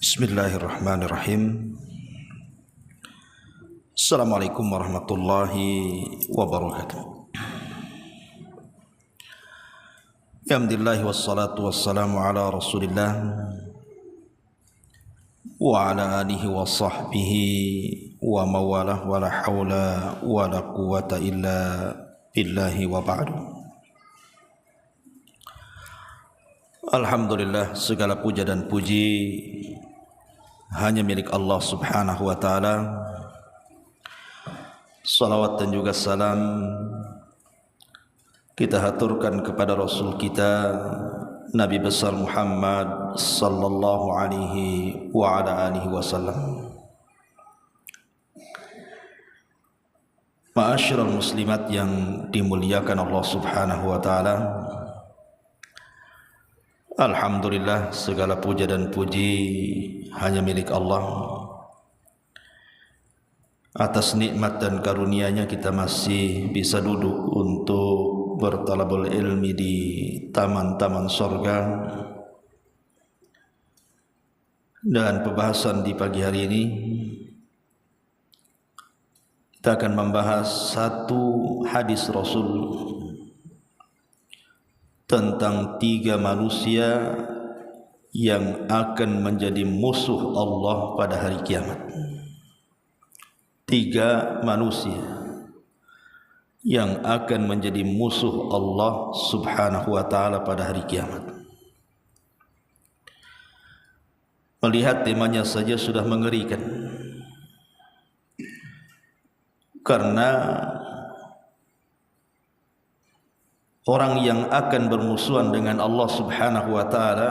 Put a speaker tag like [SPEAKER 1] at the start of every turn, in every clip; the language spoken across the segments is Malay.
[SPEAKER 1] Bismillahirrahmanirrahim. Assalamualaikum warahmatullahi wabarakatuh. Alhamdulillah wassalatu wassalamu ala Rasulillah wa ala alihi wa sahbihi wa mawalah wa la hawla wa la quwata illa billahi wa ba'du. Alhamdulillah, segala puja dan puji hanya milik Allah subhanahu wa ta'ala. Salawat dan juga salam kita haturkan kepada Rasul kita Nabi besar Muhammad sallallahu alaihi wa ala alihi wasallam. Ma'asyiral muslimat yang dimuliakan Allah subhanahu wa ta'ala, alhamdulillah, segala puja dan puji hanya milik Allah. Atas nikmat dan karunia-Nya kita masih bisa duduk untuk bertalabul ilmi di taman-taman surga. Dan pembahasan di pagi hari ini kita akan membahas satu hadis Rasul tentang 3 manusia yang akan menjadi musuh Allah pada hari kiamat. 3 manusia yang akan menjadi musuh Allah subhanahu wa ta'ala pada hari kiamat. Melihat temanya saja sudah mengerikan, karena orang yang akan bermusuhan dengan Allah subhanahu wa ta'ala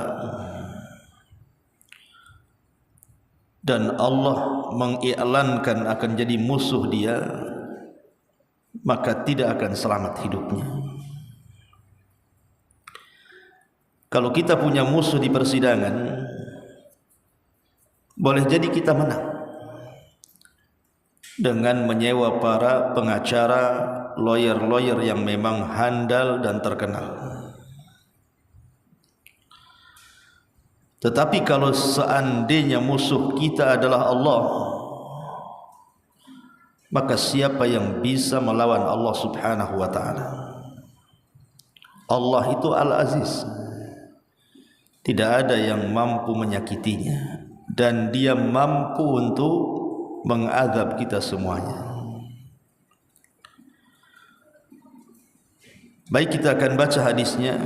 [SPEAKER 1] dan Allah mengiklankan akan jadi musuh dia, maka tidak akan selamat hidupnya. Kalau kita punya musuh di persidangan, boleh jadi kita menang dengan menyewa para pengacara, lawyer-lawyer yang memang handal dan terkenal. Tetapi kalau seandainya musuh kita adalah Allah, maka siapa yang bisa melawan Allah subhanahu wa ta'ala? Allah itu Al-Aziz, tidak ada yang mampu menyakitinya, dan Dia mampu untuk mengadab kita semuanya. Baik, kita akan baca hadisnya,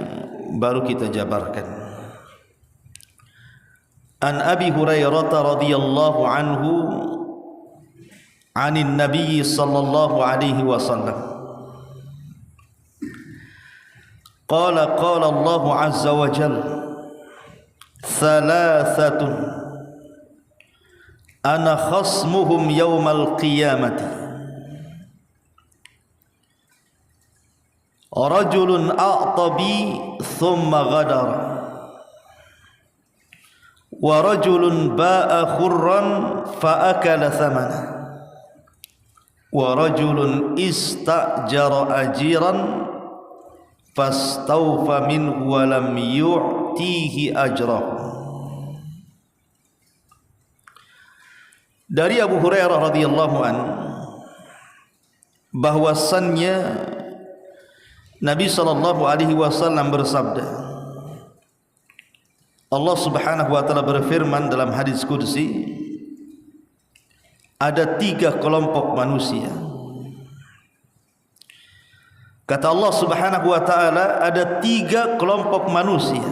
[SPEAKER 1] baru kita jabarkan. An Abi Hurairah radhiyallahu anhu anin Nabi sallallahu alaihi wasallam qala Allah azza wa jalla thalathatun ana khasmuhum yawmal qiyamati rajulun a'tabi thumma ghadara wa rajulun ba'a khurran fa akala thamana wa rajulun istajara ajiran fastawfa minhu wa lam yu'tihi ajrahu. Dari Abu Hurairah radhiyallahu an, bahwasannya Nabi sallallahu alaihi wasallam bersabda, Allah subhanahu wa ta'ala berfirman dalam hadis qudsi, ada 3 kelompok manusia. Kata Allah subhanahu wa ta'ala, ada 3 kelompok manusia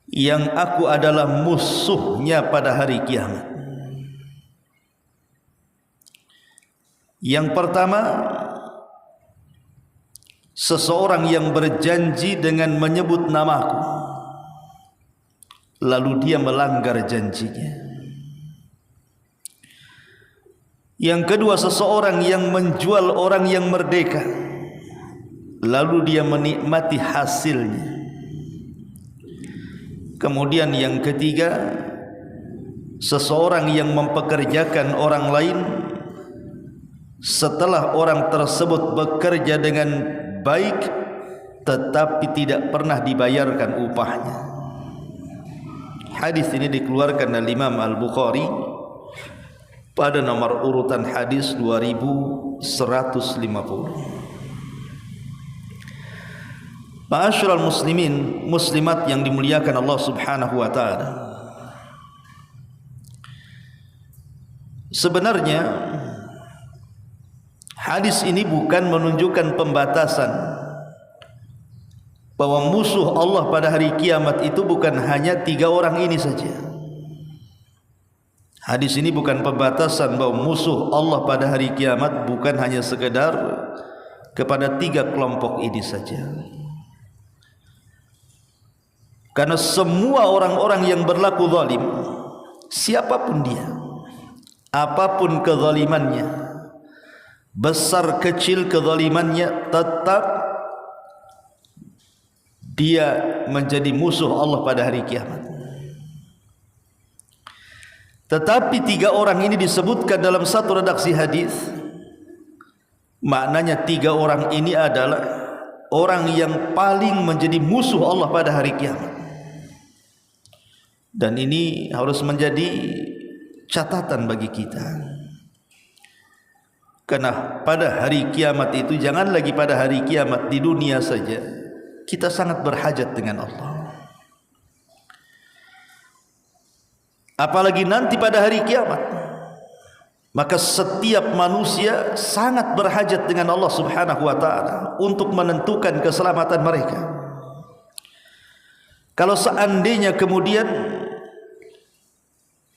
[SPEAKER 1] yang aku adalah musuhnya pada hari kiamat. Yang pertama, seseorang yang berjanji dengan menyebut namaku, lalu dia melanggar janjinya. Yang kedua, seseorang yang menjual orang yang merdeka, lalu dia menikmati hasilnya. Kemudian yang ketiga, seseorang yang mempekerjakan orang lain, setelah orang tersebut bekerja dengan baik tetapi tidak pernah dibayarkan upahnya. Hadis ini dikeluarkan oleh Imam Al-Bukhari pada nomor urutan hadis 2150. Ma'asyiral muslimin, muslimat yang dimuliakan Allah Subhanahu wa taala. Sebenarnya hadis ini bukan menunjukkan pembatasan bahwa musuh Allah pada hari kiamat itu bukan hanya 3 orang ini saja. Hadis ini bukan pembatasan bahwa musuh Allah pada hari kiamat bukan hanya sekedar kepada 3 kelompok ini saja. Karena semua orang-orang yang berlaku zalim, siapapun dia, apapun kezalimannya, besar kecil kezalimannya, tetap dia menjadi musuh Allah pada hari kiamat. Tetapi 3 orang ini disebutkan dalam satu redaksi hadis. Maknanya 3 orang ini adalah orang yang paling menjadi musuh Allah pada hari kiamat. Dan ini harus menjadi catatan bagi kita. Karena pada hari kiamat itu, jangan lagi pada hari kiamat, di dunia saja kita sangat berhajat dengan Allah. Apalagi nanti pada hari kiamat, maka setiap manusia sangat berhajat dengan Allah Subhanahu wa taala untuk menentukan keselamatan mereka. Kalau seandainya kemudian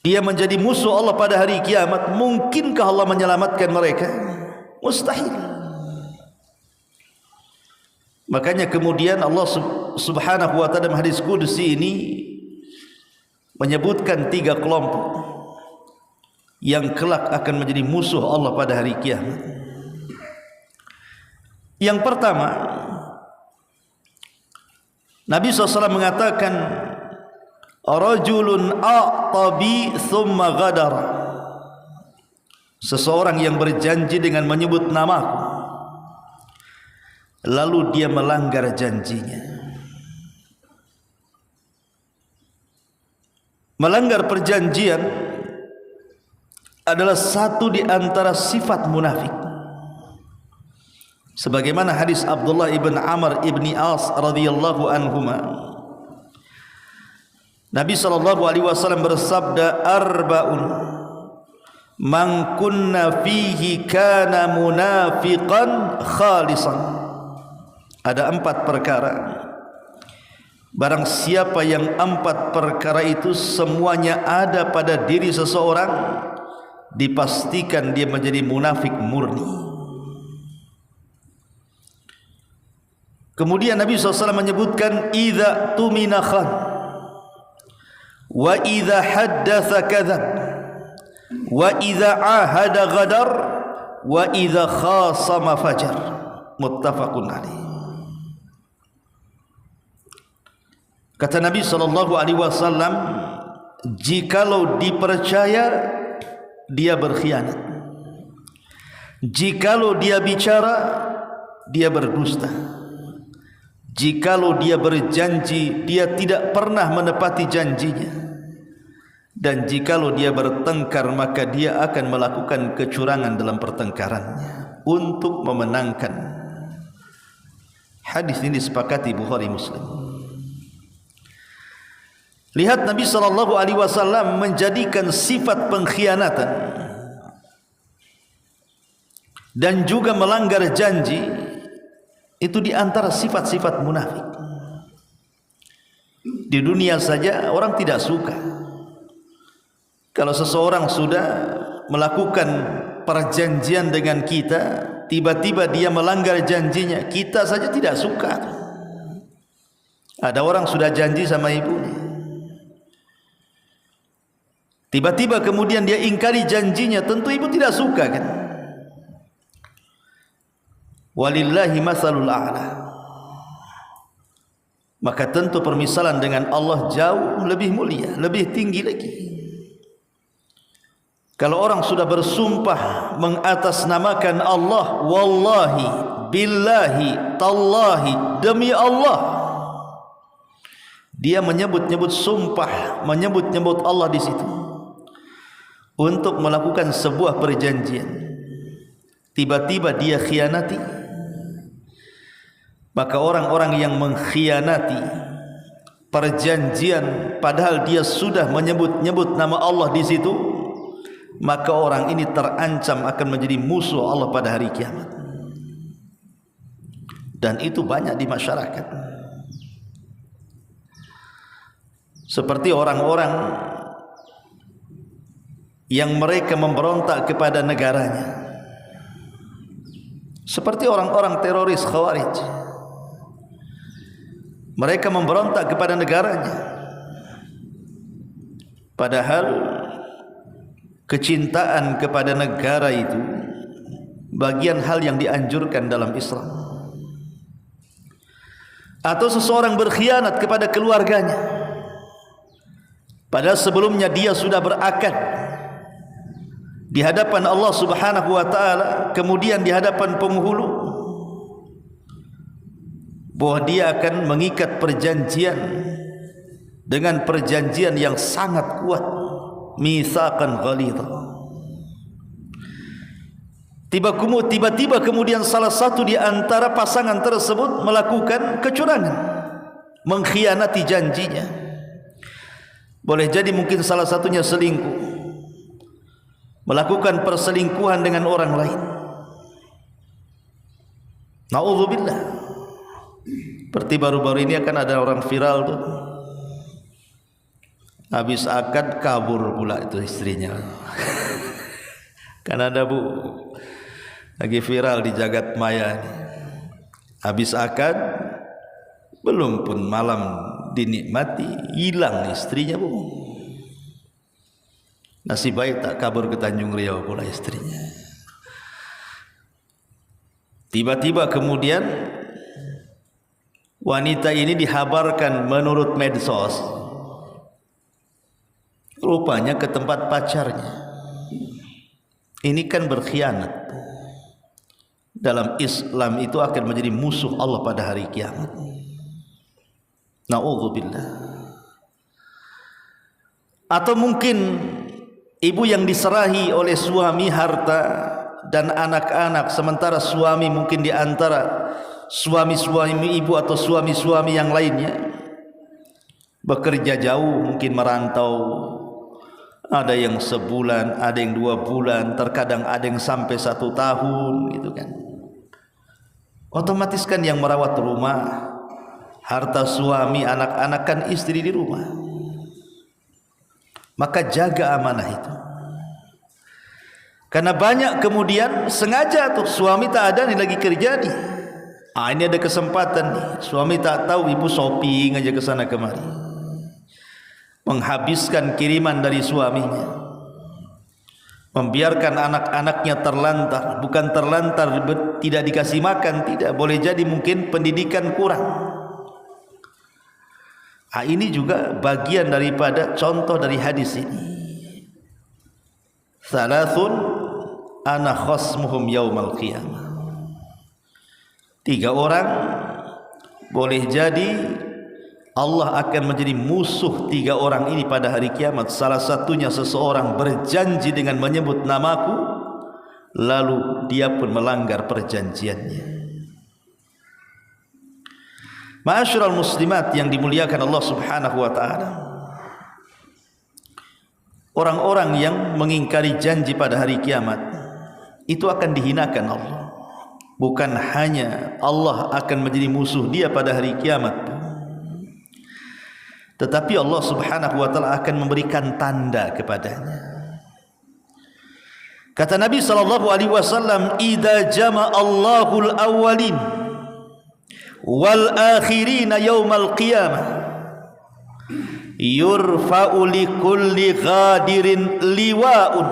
[SPEAKER 1] dia menjadi musuh Allah pada hari kiamat, mungkinkah Allah menyelamatkan mereka? Mustahil. Makanya kemudian Allah Subhanahu wa taala dalam hadis qudsi ini menyebutkan 3 kelompok yang kelak akan menjadi musuh Allah pada hari kiamat. Yang pertama, Nabi SAW mengatakan, rajulun a'tabi thumma ghadara, seseorang yang berjanji dengan menyebut namaku lalu dia melanggar janjinya. Melanggar perjanjian adalah satu di antara sifat munafik. Sebagaimana hadis Abdullah ibn Amr ibn As radhiyallahu anhuma, Nabi SAW bersabda, arba'un man kunna fihi kana munafiqan khalisan. Ada 4 perkara, barang siapa yang 4 perkara itu semuanya ada pada diri seseorang, dipastikan dia menjadi munafik murni. Kemudian Nabi SAW menyebutkan, idza tumina khan, wa idza haddatsa kadzab, wa idza ahada ghadar, wa idza khasama fajar. Muttafaqun alaih. Kata Nabi SAW, jikalau dipercaya dia berkhianat, jikalau dia bicara dia berdusta, jikalau dia berjanji dia tidak pernah menepati janjinya, dan jikalau dia bertengkar maka dia akan melakukan kecurangan dalam pertengkarannya untuk memenangkan. Hadis ini disepakati Bukhari Muslim. Lihat, Nabi SAW menjadikan sifat pengkhianatan dan juga melanggar janji itu di antara sifat-sifat munafik. Di dunia saja orang tidak suka kalau seseorang sudah melakukan perjanjian dengan kita, tiba-tiba dia melanggar janjinya, kita saja tidak suka. Ada orang sudah janji sama ibunya, tiba-tiba kemudian dia ingkari janjinya, tentu ibu tidak suka kan? Walillahi masalul a'la. Maka tentu permisalan dengan Allah jauh lebih mulia, lebih tinggi lagi. Kalau orang sudah bersumpah mengatasnamakan Allah, wallahi, billahi, tallahi, demi Allah, dia menyebut-nyebut sumpah, menyebut-nyebut Allah di situ untuk melakukan sebuah perjanjian. Tiba-tiba dia khianati. Maka orang-orang yang mengkhianati perjanjian padahal dia sudah menyebut-nyebut nama Allah di situ, maka orang ini terancam akan menjadi musuh Allah pada hari kiamat. Dan itu banyak di masyarakat. Seperti orang-orang yang mereka memberontak kepada negaranya, seperti orang-orang teroris Khawarij. Mereka memberontak kepada negaranya, padahal kecintaan kepada negara itu bagian hal yang dianjurkan dalam Islam. Atau seseorang berkhianat kepada keluarganya, padahal sebelumnya dia sudah berakad di hadapan Allah Subhanahu wa taala, kemudian di hadapan penghulu, bahwa dia akan mengikat perjanjian dengan perjanjian yang sangat kuat, mitsaqan ghalidha. Tiba-tiba kemudian salah satu di antara pasangan tersebut melakukan kecurangan, mengkhianati janjinya. Boleh jadi mungkin salah satunya selingkuh, melakukan perselingkuhan dengan orang lain. Na'udzubillah. Seperti baru-baru ini akan ada orang viral tuh, habis akad kabur pula itu istrinya. Kan ada bu, lagi viral di jagat maya ini. Habis akad belum pun malam dinikmati, hilang istrinya bu. Nasib baik tak kabur ke Tanjung Riau pula istrinya. Tiba-tiba kemudian wanita ini dihabarkan menurut medsos, rupanya ke tempat pacarnya. Ini kan berkhianat. Dalam Islam itu akan menjadi musuh Allah pada hari kiamat. Na'udzubillah. Atau mungkin ibu yang diserahi oleh suami harta dan anak-anak, sementara suami mungkin di antara suami-suami ibu atau suami-suami yang lainnya bekerja jauh, mungkin merantau. Ada yang sebulan, ada yang 2 bulan, terkadang ada yang sampai 1 tahun, gitu kan. Otomatis kan yang merawat rumah, harta suami, anak-anak kan istri di rumah. Maka jaga amanah itu. Karena banyak kemudian sengaja tuh suami tak ada nih, lagi kerja nih. Ini ada kesempatan nih. Suami tak tahu, ibu shopping aja ke sana kemari, menghabiskan kiriman dari suaminya, membiarkan anak-anaknya terlantar. Bukan terlantar tidak dikasih makan, tidak, boleh jadi mungkin pendidikan kurang. Ini juga bagian daripada contoh dari hadis ini. Salasun ana khasmuhum yaumal qiyamah. 3 orang boleh jadi Allah akan menjadi musuh 3 orang ini pada hari kiamat. Salah satunya seseorang berjanji dengan menyebut namaku, lalu dia pun melanggar perjanjiannya. Ma'asyiral muslimat yang dimuliakan Allah Subhanahu wa taala, orang-orang yang mengingkari janji pada hari kiamat itu akan dihinakan Allah. Bukan hanya Allah akan menjadi musuh dia pada hari kiamat, tetapi Allah Subhanahu wa taala akan memberikan tanda kepadanya. Kata Nabi sallallahu alaihi wasallam, "Idza jama'a Allahul awwalin wal akhirin yaumal qiyamah, yurfa'u likulli ghadirin liwa'un,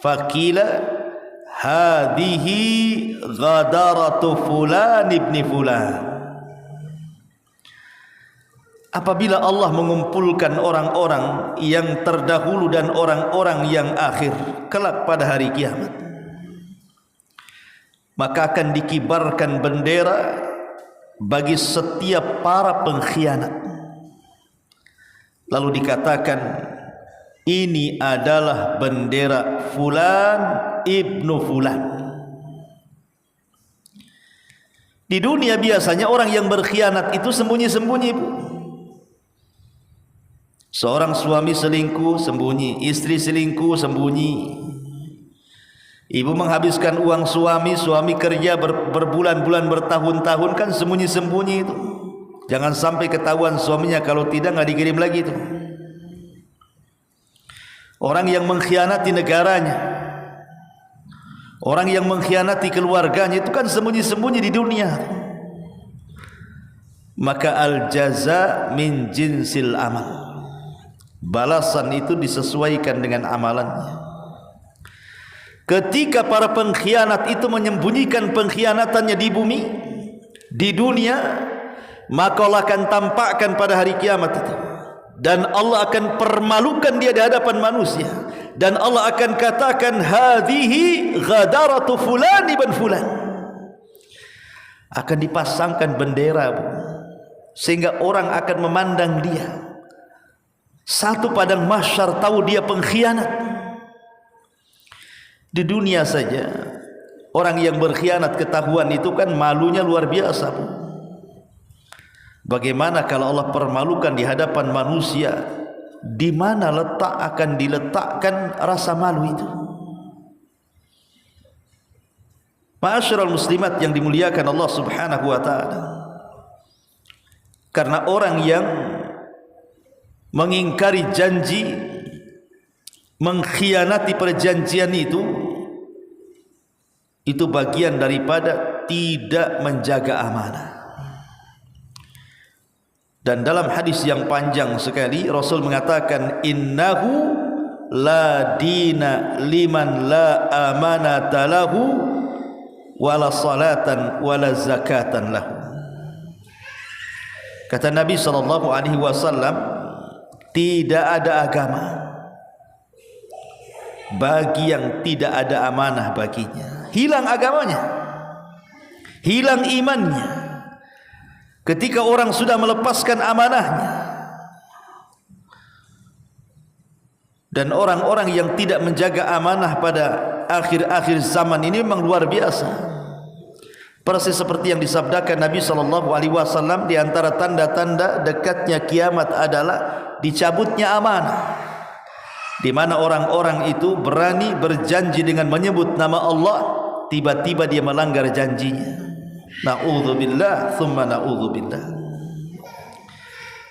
[SPEAKER 1] faqila hadhihi ghadaratu fulan ibni fulan." Apabila Allah mengumpulkan orang-orang yang terdahulu dan orang-orang yang akhir kelak pada hari kiamat, maka akan dikibarkan bendera bagi setiap para pengkhianat. lalu dikatakan ini adalah bendera fulan ibnu fulan. Di dunia biasanya orang yang berkhianat itu sembunyi-sembunyi, Bu. Seorang suami selingkuh sembunyi, istri selingkuh sembunyi. Ibu menghabiskan uang suami, suami kerja berbulan-bulan, bertahun-tahun, kan sembunyi-sembunyi itu. Jangan sampai ketahuan suaminya, kalau tidak nggak dikirim lagi itu. Orang yang mengkhianati negaranya, orang yang mengkhianati keluarganya itu kan sembunyi-sembunyi di dunia. Maka al-jaza min jinsil amal, balasan itu disesuaikan dengan amalannya. Ketika para pengkhianat itu menyembunyikan pengkhianatannya di bumi, di dunia, maka Allah akan tampakkan pada hari kiamat itu, dan Allah akan permalukan dia di hadapan manusia, dan Allah akan katakan hadhihi ghadaratu fulan ibn fulan. Akan dipasangkan bendera, Bu, sehingga orang akan memandang dia. Satu padang mahsyar tahu dia pengkhianat. Di dunia saja orang yang berkhianat ketahuan itu kan malunya luar biasa, Bu. Bagaimana kalau Allah permalukan di hadapan manusia? Di mana letak akan diletakkan rasa malu itu? Ma'asyiral muslimat yang dimuliakan Allah Subhanahu wa taala. Karena orang yang mengingkari janji, mengkhianati perjanjian itu bagian daripada tidak menjaga amanah. Dan dalam hadis yang panjang sekali Rasul mengatakan innahu la dina liman la amanata lahu wala salatan wala zakatan lahu. Kata Nabi SAW, tidak ada agama bagi yang tidak ada amanah baginya. Hilang agamanya, hilang imannya ketika orang sudah melepaskan amanahnya. Dan orang-orang yang tidak menjaga amanah pada akhir-akhir zaman ini memang luar biasa. Persis seperti yang disabdakan Nabi SAW, di antara tanda-tanda dekatnya kiamat adalah dicabutnya amanah, di mana orang-orang itu berani berjanji dengan menyebut nama Allah, tiba-tiba dia melanggar janjinya. Na'udzubillah thumma na'udzubillah.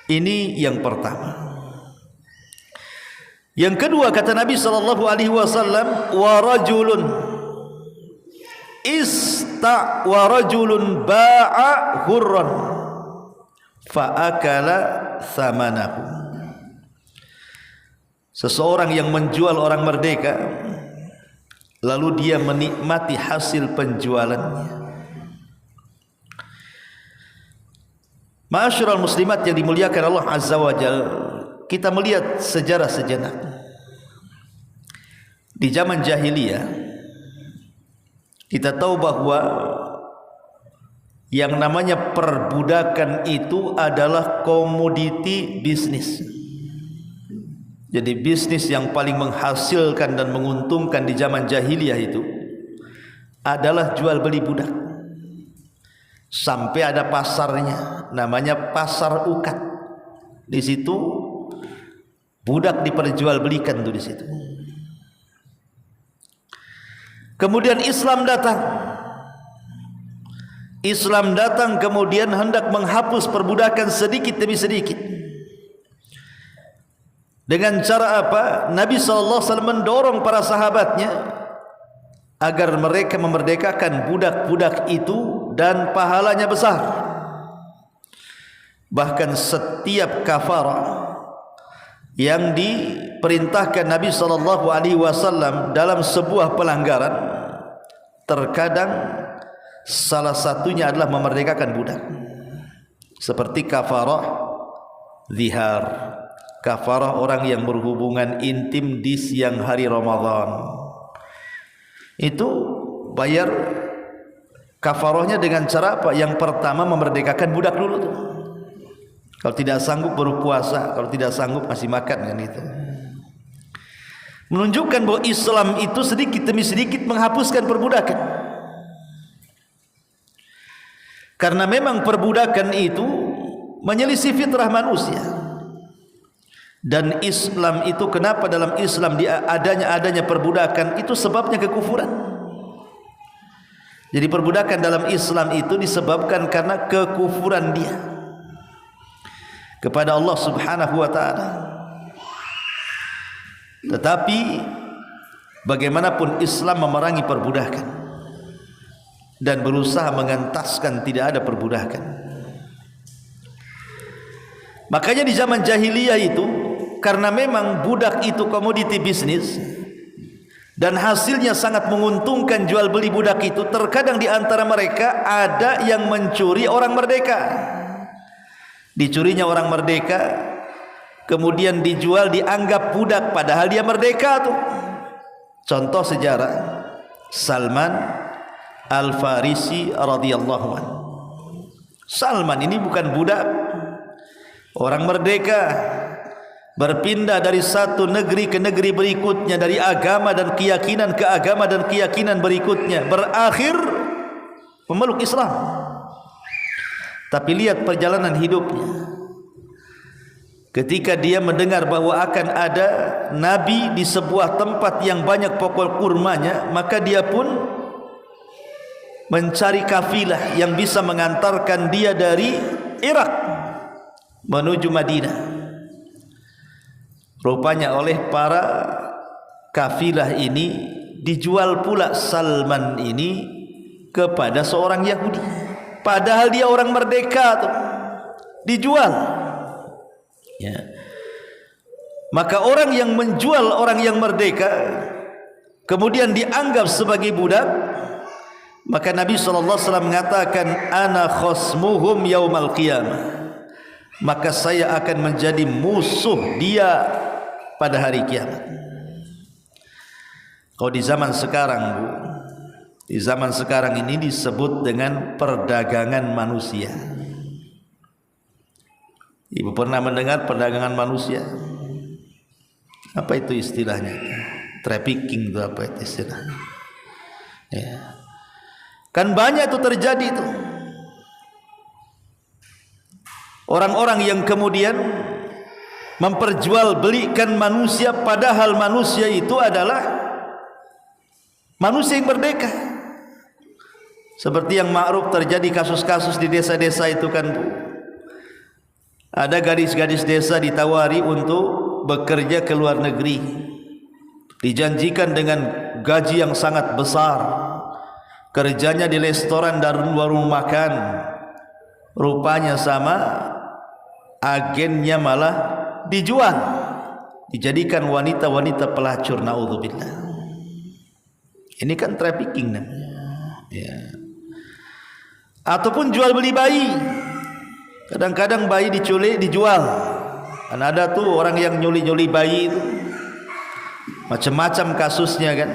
[SPEAKER 1] Ini yang pertama. Yang kedua, kata Nabi SAW, wa rajulun wa rajulun ba'a hurran fa'akala thamanahu. Seseorang yang menjual orang merdeka, lalu dia menikmati hasil penjualannya. Ma'asyiral muslimat yang dimuliakan Allah Azza wa Jalla, kita melihat sejarah sejenak. Di zaman jahiliyah, kita tahu bahwa yang namanya perbudakan itu adalah komoditi bisnis. Jadi bisnis yang paling menghasilkan dan menguntungkan di zaman jahiliyah itu adalah jual beli budak. Sampai ada pasarnya, namanya pasar ukat. Di situ budak diperjualbelikan tuh di situ. Kemudian Islam datang. Islam datang kemudian hendak menghapus perbudakan sedikit demi sedikit. Dengan cara apa? Nabi SAW mendorong para sahabatnya agar mereka memerdekakan budak-budak itu, dan pahalanya besar. Bahkan setiap kafarah yang diperintahkan Nabi SAW dalam sebuah pelanggaran, terkadang salah satunya adalah memerdekakan budak. Seperti kafarah zihar, kafarah orang yang berhubungan intim di siang hari Ramadan. Itu bayar kafarahnya dengan cara apa? Yang pertama memerdekakan budak dulu tuh. Kalau tidak sanggup berpuasa, kalau tidak sanggup masih makan kan itu. Menunjukkan bahwa Islam itu sedikit demi sedikit menghapuskan perbudakan. Karena memang perbudakan itu menyelisih fitrah manusia. Dan Islam itu, kenapa dalam Islam adanya perbudakan itu sebabnya kekufuran. Jadi perbudakan dalam Islam itu disebabkan karena kekufuran dia kepada Allah Subhanahu wa taala. Tetapi bagaimanapun Islam memerangi perbudakan dan berusaha mengentaskan tidak ada perbudakan. Makanya di zaman jahiliyah itu, karena memang budak itu komoditi bisnis dan hasilnya sangat menguntungkan jual beli budak itu, terkadang di antara mereka ada yang mencuri orang merdeka. Dicurinya orang merdeka, kemudian dijual, dianggap budak padahal dia merdeka tuh. Contoh sejarah Salman Al-Farisi radhiyallahu anhu. Salman ini bukan budak, orang merdeka, berpindah dari satu negeri ke negeri berikutnya, dari agama dan keyakinan ke agama dan keyakinan berikutnya, berakhir memeluk Islam. Tapi lihat perjalanan hidupnya. Ketika dia mendengar bahwa akan ada nabi di sebuah tempat yang banyak pokok kurmanya, maka dia pun mencari kafilah yang bisa mengantarkan dia dari Irak menuju Madinah. Rupanya oleh para kafilah ini dijual pula Salman ini kepada seorang Yahudi. Padahal dia orang merdeka tuh, dijual. Ya. Maka orang yang menjual orang yang merdeka kemudian dianggap sebagai budak, maka Nabi SAW mengatakan, ana khosmuhum yaumal qiyamah, maka saya akan menjadi musuh dia pada hari kiamat. Kalau di zaman sekarang, Bu, di zaman sekarang ini disebut dengan perdagangan manusia. Ibu pernah mendengar perdagangan manusia? Apa itu istilahnya? Trafficking itu apa itu istilahnya? Ya. Kan banyak itu terjadi itu. Orang-orang yang kemudian memperjualbelikan manusia padahal manusia itu adalah manusia yang merdeka. Seperti yang ma'ruf terjadi kasus-kasus di desa-desa itu kan, Bu. Ada gadis-gadis desa ditawari untuk bekerja ke luar negeri, dijanjikan dengan gaji yang sangat besar, kerjanya di restoran dan warung makan. Rupanya sama agennya malah dijual, dijadikan wanita-wanita pelacur, naudzubillah. Ini kan trafficking namanya. Ya. Ataupun jual beli bayi. Kadang-kadang bayi diculik, dijual. Kan ada tuh orang yang nyuli-nyuli bayi itu. Macam-macam kasusnya kan.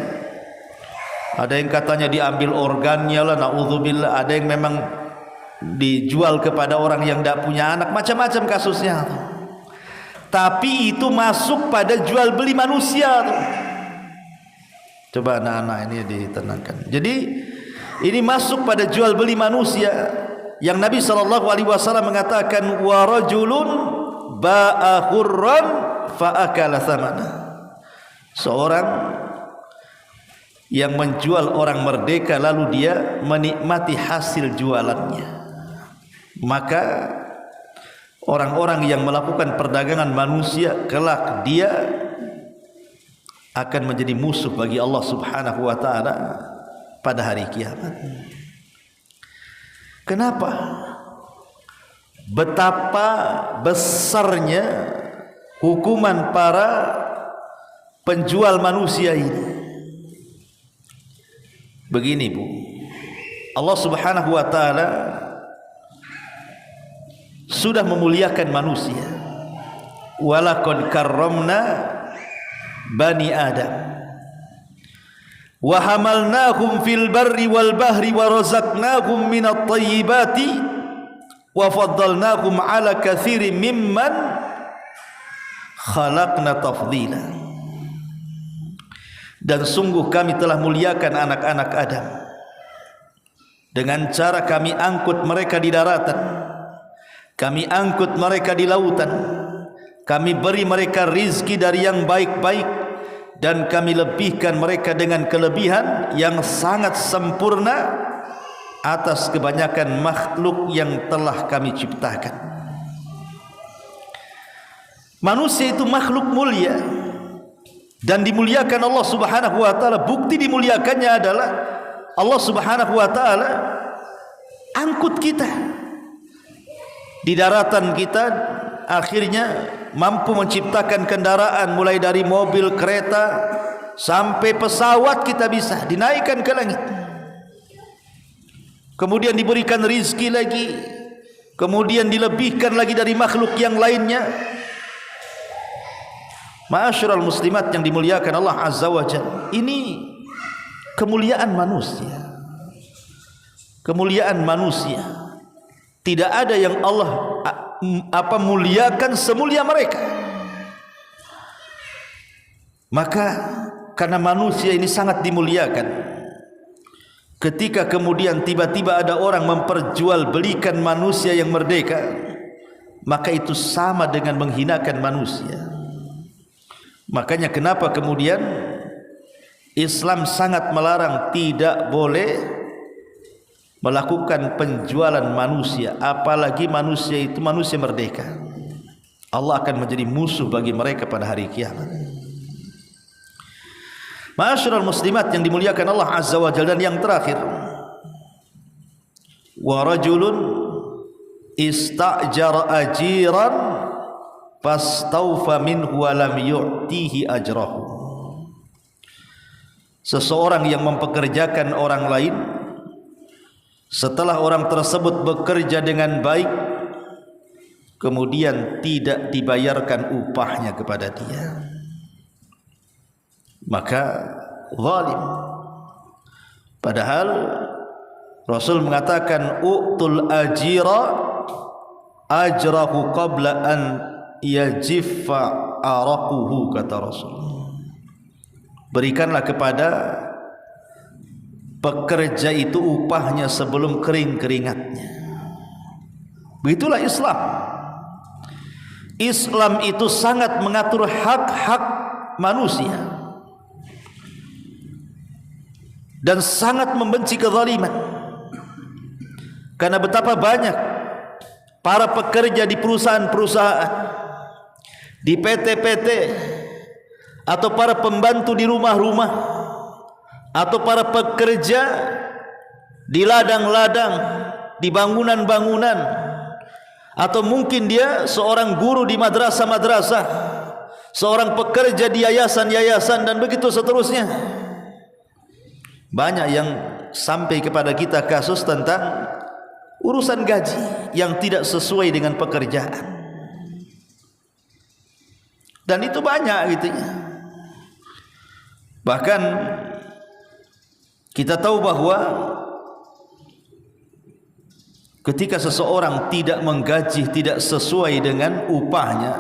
[SPEAKER 1] Ada yang katanya diambil organnya lah, naudzubillah. Ada yang memang dijual kepada orang yang tidak punya anak. Macam-macam kasusnya. Tapi itu masuk pada jual beli manusia tuh. Coba anak-anak ini ditenangkan. Jadi ini masuk pada jual beli manusia yang Nabi SAW mengatakan, wa rajulun ba'a hurran fa akala thamana. Seorang yang menjual orang merdeka lalu dia menikmati hasil jualannya, maka orang-orang yang melakukan perdagangan manusia kelak dia akan menjadi musuh bagi Allah Subhanahu wa taala pada hari kiamat. Kenapa? Betapa besarnya hukuman para penjual manusia ini. Begini, Bu, Allah Subhanahu wa taala sudah memuliakan manusia. Walaqad karramna bani Adam wa hamalnahum fil barri wal bahri wa razaqnahum minat thayyibati wa faddalnakum ala katsirin mimman khalaqna tafdila. Dan sungguh kami telah muliakan anak-anak Adam dengan cara kami angkut mereka di daratan, kami angkut mereka di lautan, kami beri mereka rizki dari yang baik-baik, dan kami lebihkan mereka dengan kelebihan yang sangat sempurna atas kebanyakan makhluk yang telah kami ciptakan. Manusia itu makhluk mulia dan dimuliakan Allah Subhanahu wa taala. Bukti dimuliakannya adalah Allah Subhanahu wa taala angkut kita di daratan. Kita akhirnya mampu menciptakan kendaraan, mulai dari mobil, kereta sampai pesawat kita bisa dinaikkan ke langit. Kemudian diberikan rizki lagi, kemudian dilebihkan lagi dari makhluk yang lainnya. Ma'asyiral muslimat yang dimuliakan Allah Azza wa Jalla, ini kemuliaan manusia. Kemuliaan manusia. Tidak ada yang Allah muliakan semulia mereka. Maka karena manusia ini sangat dimuliakan, ketika kemudian tiba-tiba ada orang memperjualbelikan manusia yang merdeka, maka itu sama dengan menghinakan manusia. Makanya kenapa kemudian Islam sangat melarang, tidak boleh melakukan penjualan manusia, apalagi manusia itu manusia merdeka. Allah akan menjadi musuh bagi mereka pada hari kiamat. Ma'asyiral muslimat yang dimuliakan Allah Azza wa Jalla, dan yang terakhir, wa rajulun istajara ajiran fastaufa minhu wa lam yu'tihi ajrahu. Seseorang yang mempekerjakan orang lain, setelah orang tersebut bekerja dengan baik, kemudian tidak dibayarkan upahnya kepada dia, maka zalim. Padahal Rasul mengatakan u'tul ajira ajrahu qabla an yajiffa araquhu, kata Rasul. Berikanlah kepada pekerja itu upahnya sebelum kering keringatnya. Begitulah Islam. Islam itu sangat mengatur hak-hak manusia dan sangat membenci kezaliman. Karena betapa banyak para pekerja di perusahaan-perusahaan, di PT-PT, atau para pembantu di rumah-rumah, atau para pekerja di ladang-ladang, di bangunan-bangunan, atau mungkin dia seorang guru di madrasah-madrasah, seorang pekerja di yayasan-yayasan, dan begitu seterusnya. Banyak yang sampai kepada kita kasus tentang urusan gaji yang tidak sesuai dengan pekerjaan. Dan itu banyak gitu ya. Bahkan kita tahu bahwa ketika seseorang tidak menggaji, tidak sesuai dengan upahnya,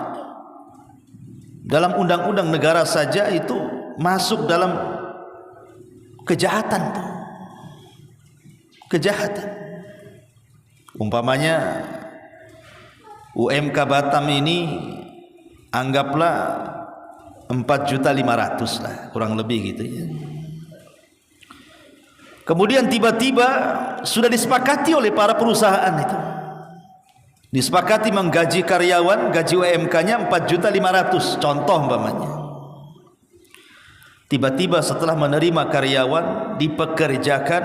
[SPEAKER 1] dalam undang-undang negara saja itu masuk dalam kejahatan. Kejahatan. Umpamanya UMK Batam ini anggaplah 4.500.000 lah, kurang lebih gitu ya. Kemudian tiba-tiba sudah disepakati oleh para perusahaan itu, disepakati menggaji karyawan, gaji UMK-nya 4.500.000, contoh umpamanya. Tiba-tiba setelah menerima karyawan, dipekerjakan,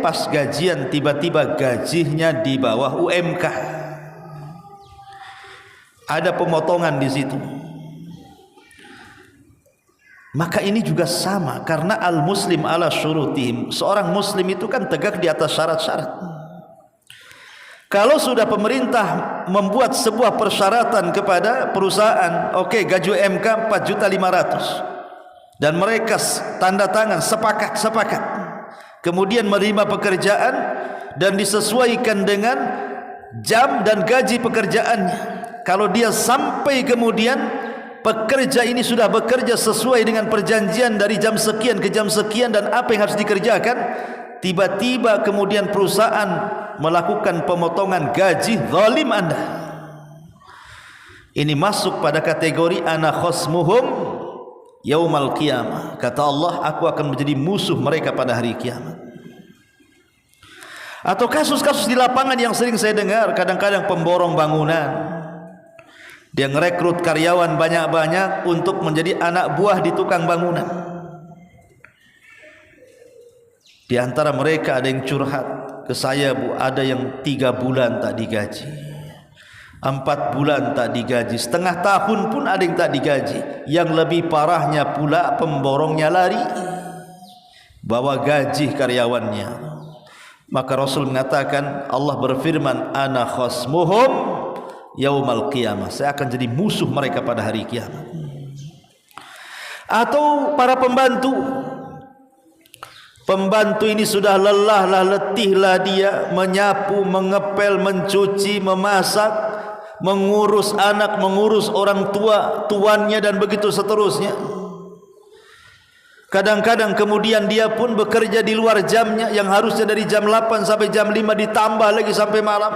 [SPEAKER 1] pas gajian tiba-tiba gajinya di bawah UMK. Ada pemotongan di situ. Maka ini juga sama, karena al-muslim ala syurutihim. Seorang muslim itu kan tegak di atas syarat-syarat. Kalau sudah pemerintah membuat sebuah persyaratan kepada perusahaan, oke, gaji UMK 4.500.000, dan mereka tanda tangan sepakat, kemudian menerima pekerjaan dan disesuaikan dengan jam dan gaji pekerjaannya. Kalau dia sampai kemudian pekerja ini sudah bekerja sesuai dengan perjanjian dari jam sekian ke jam sekian dan apa yang harus dikerjakan, tiba-tiba kemudian perusahaan melakukan pemotongan gaji, zalim Anda. Ini masuk pada kategori ana khasmuhum yaumal qiyamah. Kata Allah, aku akan menjadi musuh mereka pada hari kiamat. Atau kasus-kasus di lapangan yang sering saya dengar, kadang-kadang pemborong bangunan, dia ngerekrut karyawan banyak-banyak untuk menjadi anak buah di tukang bangunan. Di antara mereka ada yang curhat ke saya, Bu, ada yang 3 bulan tak digaji, 4 bulan tak digaji, setengah tahun pun ada yang tak digaji. Yang lebih parahnya pula, pemborongnya lari bawa gaji karyawannya. Maka Rasul mengatakan, Allah berfirman, ana khasmuhum yaumal qiyamah, saya akan jadi musuh mereka pada hari kiamat. Atau para pembantu, pembantu ini sudah lelahlah, letihlah dia menyapu, mengepel, mencuci, memasak, mengurus anak, mengurus orang tua, tuannya dan begitu seterusnya. Kadang-kadang kemudian dia pun bekerja di luar jamnya, yang harusnya dari jam 8 sampai jam 5 ditambah lagi sampai malam.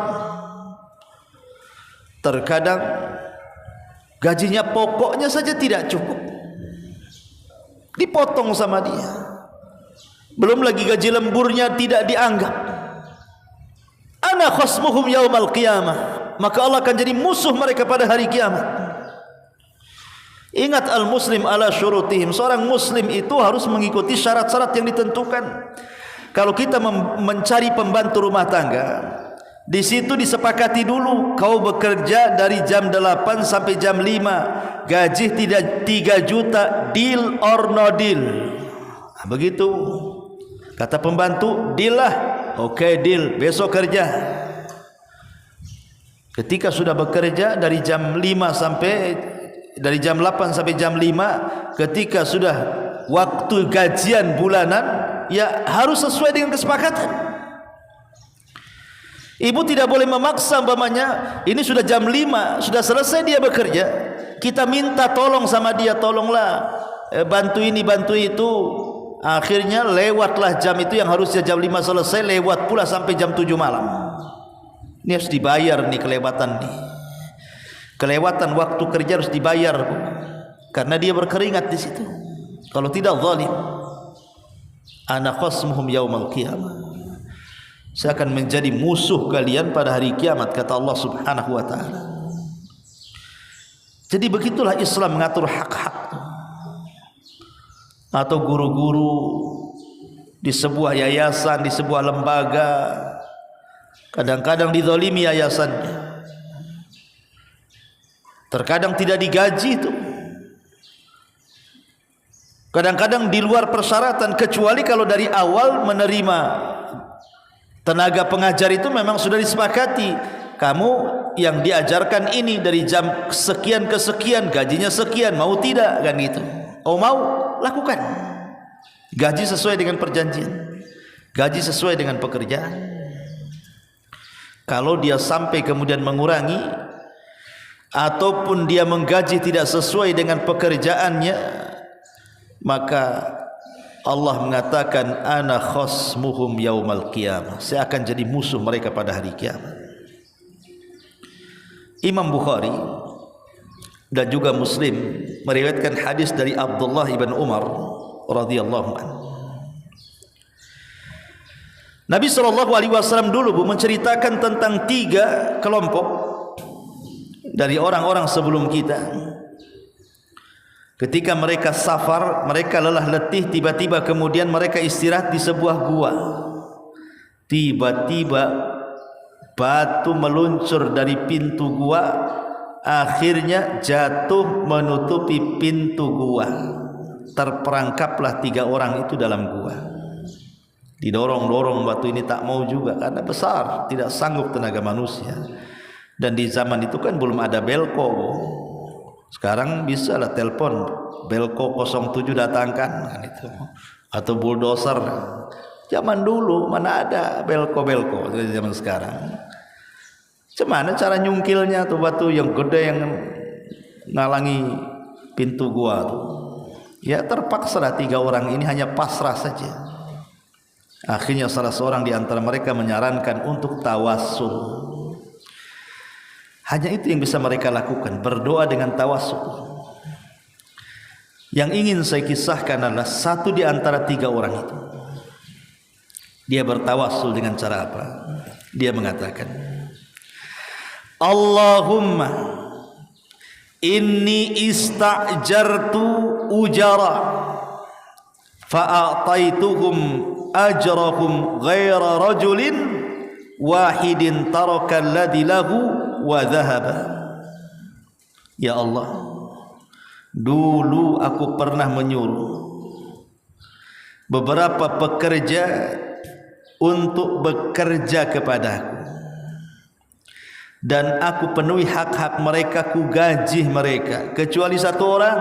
[SPEAKER 1] Terkadang gajinya pokoknya saja tidak cukup, dipotong sama dia. Belum lagi gaji lemburnya tidak dianggap. Ana khasmuhum yaumal qiyamah, maka Allah akan jadi musuh mereka pada hari kiamat. Ingat, al-muslim ala syurutihim. Seorang muslim itu harus mengikuti syarat-syarat yang ditentukan. Kalau kita mencari pembantu rumah tangga, di situ disepakati dulu, kau bekerja dari jam 8 sampai jam 5, gaji tidak 3 juta, deal or no deal. Nah, begitu. Kata pembantu, deal lah. Oke, deal, besok kerja. Ketika sudah bekerja dari jam 8 sampai jam 5, ketika sudah waktu gajian bulanan, ya harus sesuai dengan kesepakatan. Ibu tidak boleh memaksa, umpamanya ini sudah jam 5, sudah selesai dia bekerja, kita minta tolong sama dia, tolonglah bantu ini bantu itu. Akhirnya lewatlah jam itu, yang harusnya jam 5 selesai, lewat pula sampai jam 7 malam. Ini harus dibayar nih, kelewatan nih. Kelewatan waktu kerja harus dibayar, karena dia berkeringat di situ. Kalau tidak, zalim. Ana khasmuhum yaumal qiyamah, saya akan menjadi musuh kalian pada hari kiamat, kata Allah Subhanahu wa taala. Jadi begitulah Islam mengatur hak-hak. Atau guru-guru di sebuah yayasan, di sebuah lembaga, kadang-kadang dizalimi yayasannya. Terkadang tidak digaji itu. Kadang-kadang di luar persyaratan, kecuali kalau dari awal menerima tenaga pengajar itu memang sudah disepakati, kamu yang diajarkan ini dari jam sekian ke sekian, gajinya sekian, mau tidak, kan gitu. Oh mau, lakukan. Gaji sesuai dengan perjanjian, gaji sesuai dengan pekerjaan. Kalau dia sampai kemudian mengurangi, ataupun dia menggaji tidak sesuai dengan pekerjaannya, maka Allah mengatakan, ana khasmuhum yaumal qiyamah, saya akan jadi musuh mereka pada hari kiamat. Imam Bukhari dan juga Muslim meriwayatkan hadis dari Abdullah ibn Umar radhiyallahu anhu. Nabi SAW dulu menceritakan tentang 3 kelompok dari orang-orang sebelum kita. Ketika mereka safar, mereka lelah letih, tiba-tiba kemudian mereka istirahat di sebuah gua. Tiba-tiba batu meluncur dari pintu gua, akhirnya jatuh menutupi pintu gua. Terperangkaplah 3 orang itu dalam gua. Didorong-dorong batu ini, tak mau juga karena besar, tidak sanggup tenaga manusia. Dan di zaman itu kan belum ada belko. Sekarang bisa lah telepon belko 07 datangkan, kan itu, atau bulldozer. Zaman dulu mana ada belko-belko zaman sekarang. Cuman cara nyungkilnya tuh batu yang gede yang ngalangi pintu gua tuh. Ya terpaksa 3 orang ini hanya pasrah saja. Akhirnya salah seorang di antara mereka menyarankan untuk tawassul. Hanya itu yang bisa mereka lakukan, berdoa dengan tawassul. Yang ingin saya kisahkan adalah satu di antara 3 orang itu. Dia bertawassul dengan cara apa? Dia mengatakan, Allahumma inni ista'jartu ujara fa'ataituhum ajrahum ghaira rajulin wahidin taraka alladhi lahu wa dhahaba. Ya Allah, dulu aku pernah menyuruh beberapa pekerja untuk bekerja kepadaku, dan aku penuhi hak-hak mereka, ku gaji mereka, kecuali 1 orang.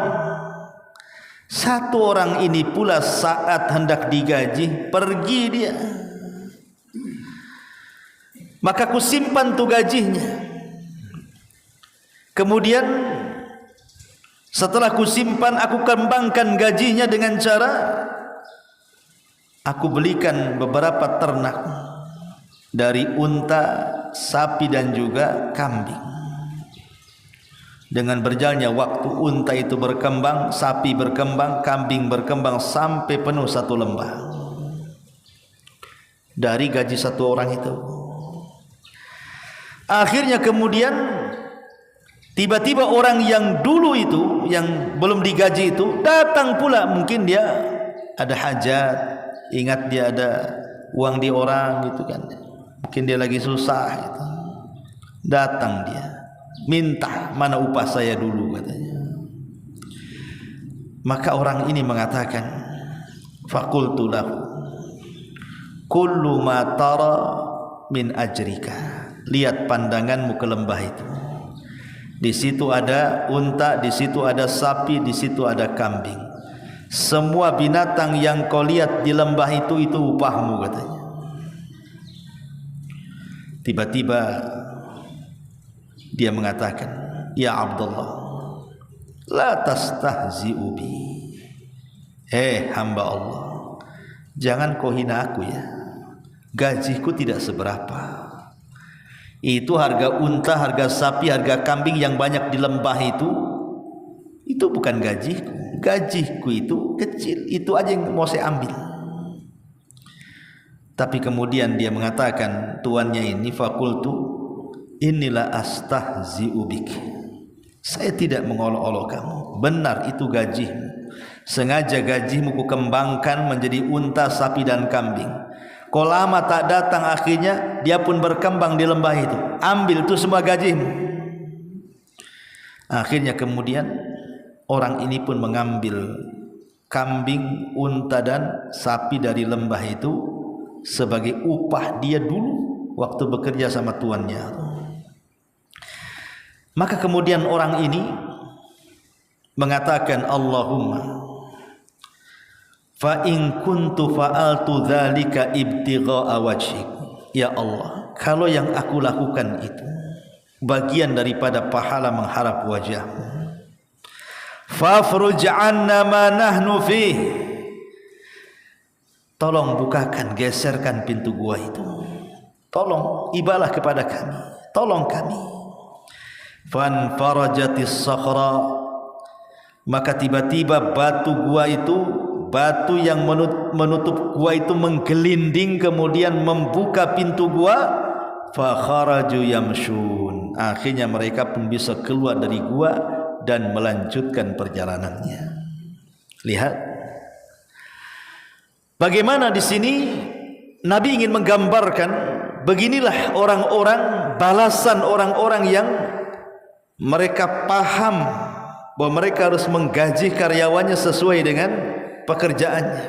[SPEAKER 1] 1 orang ini pula saat hendak digaji pergi dia, maka ku simpan tu gajinya. Kemudian setelah ku simpan, aku kembangkan gajinya dengan cara aku belikan beberapa ternak dari unta, sapi dan juga kambing. Dengan berjalannya waktu, unta itu berkembang, sapi berkembang, kambing berkembang sampai penuh 1 lembah dari gaji 1 orang itu. Akhirnya kemudian tiba-tiba orang yang dulu itu, yang belum digaji itu datang pula. Mungkin dia ada hajat, ingat dia ada uang di orang gitu kan, mungkin dia lagi susah gitu. Datang dia minta, mana upah saya dulu katanya. Maka orang ini mengatakan, faqultu lahu kullu ma tara min ajrika. Lihat pandanganmu ke lembah itu, di situ ada unta, di situ ada sapi, di situ ada kambing. Semua binatang yang kau lihat di lembah itu upahmu katanya. Tiba-tiba dia mengatakan, ya Abdullah, la tastahzi'u bi. Hamba Allah, jangan kau hina aku ya. Gajiku tidak seberapa. Itu harga unta, harga sapi, harga kambing yang banyak di lembah itu bukan gajiku. Gajiku itu kecil, itu aja yang mau saya ambil. Tapi kemudian dia mengatakan, tuannya ini, fakultu inilah astahzi'u bik. Saya tidak mengolok-olok kamu. Benar itu gajimu. Sengaja gajimu ku kembangkan menjadi unta, sapi dan kambing. Kau lama tak datang, akhirnya dia pun berkembang di lembah itu. Ambil itu semua gajimu. Akhirnya kemudian orang ini pun mengambil kambing, unta dan sapi dari lembah itu sebagai upah dia dulu waktu bekerja sama tuannya. Maka kemudian orang ini mengatakan, Allahumma fa in kuntu fa'altu dzalika ibtigha'a wajhik. Ya Allah, kalau yang aku lakukan itu bagian daripada pahala mengharap wajah-Mu, fafruj 'anna ma nahnu fih. Tolong bukakan, geserkan pintu gua itu. Tolong ibalah kepada kami, tolong kami. Fan farajatis sakhra, maka tiba-tiba batu gua itu, batu yang menutup gua itu menggelinding, kemudian membuka pintu gua. Fa kharaju yamshun, akhirnya mereka pun bisa keluar dari gua dan melanjutkan perjalanannya. Lihat bagaimana di sini Nabi ingin menggambarkan, beginilah orang-orang, balasan orang-orang yang mereka paham bahwa mereka harus menggaji karyawannya sesuai dengan pekerjaannya.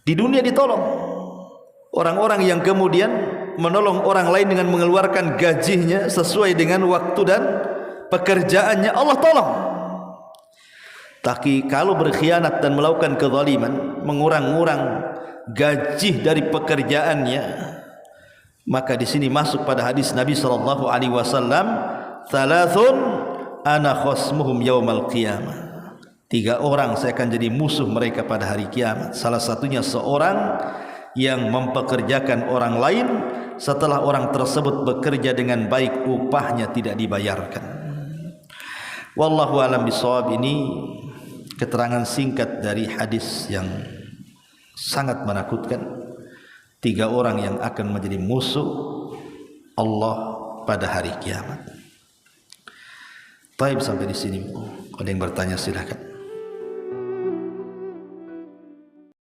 [SPEAKER 1] Di dunia ditolong orang-orang yang kemudian menolong orang lain dengan mengeluarkan gajinya sesuai dengan waktu dan pekerjaannya, Allah tolong. Tapi kalau berkhianat dan melakukan kezaliman, mengurang-urang gaji dari pekerjaannya, Maka di sini masuk pada hadis Nabi sallallahu alaihi wasallam, "Thalathun ana khasmuhum yaumal qiyamah." 3 orang saya akan jadi musuh mereka pada hari kiamat. Salah satunya seorang yang mempekerjakan orang lain, setelah orang tersebut bekerja dengan baik upahnya tidak dibayarkan. Wallahu a'lam bishawab. Ini keterangan singkat dari hadis yang sangat menakutkan. 3 orang yang akan menjadi musuh Allah pada hari kiamat. Baik, sampai di sini. Kalau yang bertanya silakan.